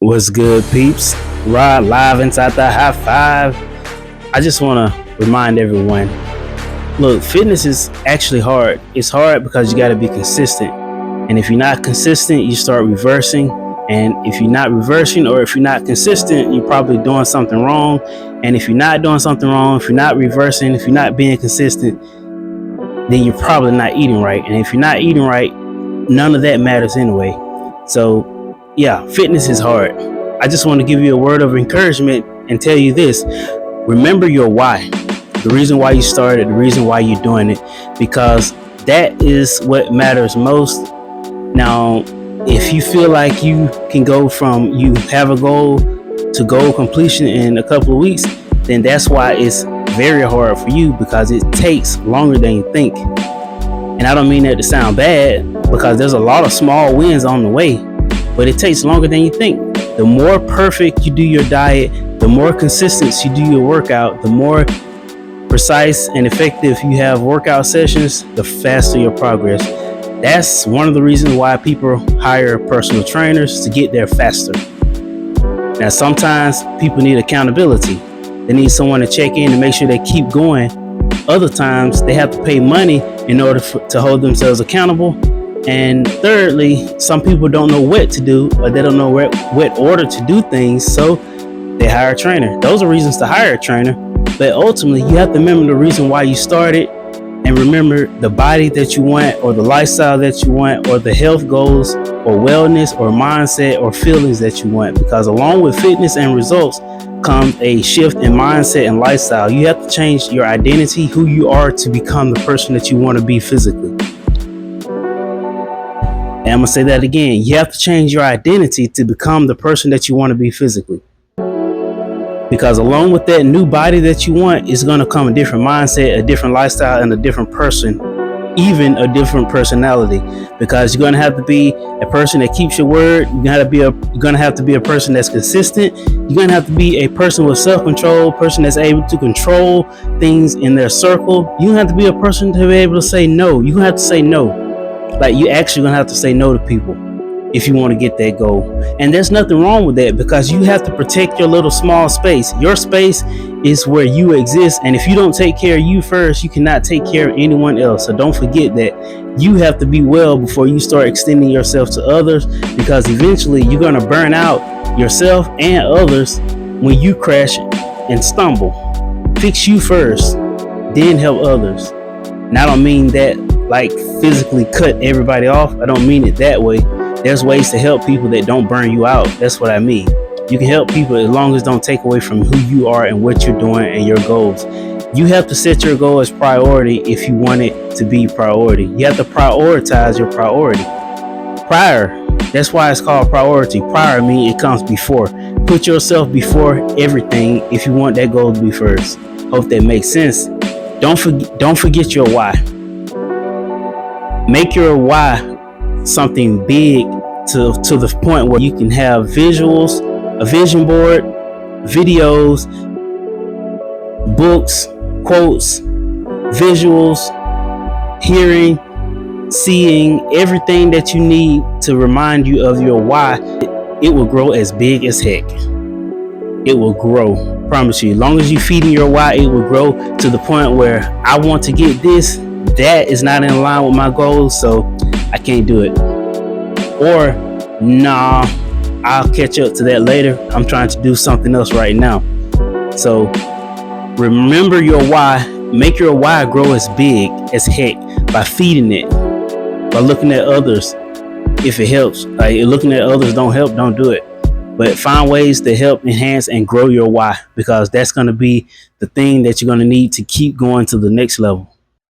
What's good, peeps? Rod live inside the high five. I just want to remind everyone, look, fitness is actually hard. It's hard because you got to be consistent. And if you're not consistent, you start reversing. And if you're not reversing, or if you're not consistent, you're probably doing something wrong. And if you're not doing something wrong, if you're not reversing, if you're not being consistent, then you're probably not eating right. And if you're not eating right, none of that matters anyway. So yeah, fitness is hard. I just want to give you a word of encouragement and tell you this. Remember your why. The reason why you started, the reason why you're doing it, because that is what matters most. Now, if you feel like you can go from you have a goal to goal completion in a couple of weeks, then that's why it's very hard for you, because it takes longer than you think. And I don't mean that to sound bad, because there's a lot of small wins on the way, but it takes longer than you think. The more perfect you do your diet, the more consistent you do your workout, the more precise and effective you have workout sessions, the faster your progress. That's one of the reasons why people hire personal trainers, to get there faster. Now, sometimes people need accountability. They need someone to check in to make sure they keep going. Other times they have to pay money in order to hold themselves accountable. And thirdly, some people don't know what to do, or they don't know what order to do things, so they hire a trainer. Those are reasons to hire a trainer. But ultimately, you have to remember the reason why you started, and remember the body that you want, or the lifestyle that you want, or the health goals, or wellness, or mindset, or feelings that you want. Because along with fitness and results comes a shift in mindset and lifestyle. You have to change your identity, who you are, to become the person that you want to be physically. And I'm going to say that again. You have to change your identity to become the person that you want to be physically. Because along with that new body that you want is going to come a different mindset, a different lifestyle, and a different person, even a different personality. Because you're going to have to be a person that keeps your word. You're going to have to be a person that's consistent. You're going to have to be a person with self-control, person that's able to control things in their circle. You have to be a person to be able to say no. You're going to have to say no. Like, you actually going to have to say no to people if you want to get that goal. And there's nothing wrong with that, because you have to protect your little small space. Your space is where you exist. And if you don't take care of you first, you cannot take care of anyone else. So don't forget that you have to be well before you start extending yourself to others, because eventually you're going to burn out yourself and others when you crash and stumble. Fix you first, then help others. And I don't mean that like physically cut everybody off. I don't mean it that way. There's ways to help people that don't burn you out. That's what I mean. You can help people as long as don't take away from who you are and what you're doing and your goals. You have to set your goal as priority if you want it to be priority. You have to prioritize your priority. Prior, that's why it's called priority. Prior means it comes before. Put yourself before everything if you want that goal to be first. Hope that makes sense. Don't forget your why. Make your why something big to the point where you can have visuals, a vision board, videos, books, quotes, visuals, hearing, seeing, everything that you need to remind you of your why. It will grow as big as heck. It will grow. Promise you. As long as you're feeding your why, it will grow to the point where I want to get this. That is not in line with my goals, so I can't do it. Or, nah, I'll catch up to that later. I'm trying to do something else right now. So remember your why. Make your why grow as big as heck by feeding it, by looking at others. If it helps, like looking at others don't help, don't do it. But find ways to help enhance and grow your why, because that's going to be the thing that you're going to need to keep going to the next level.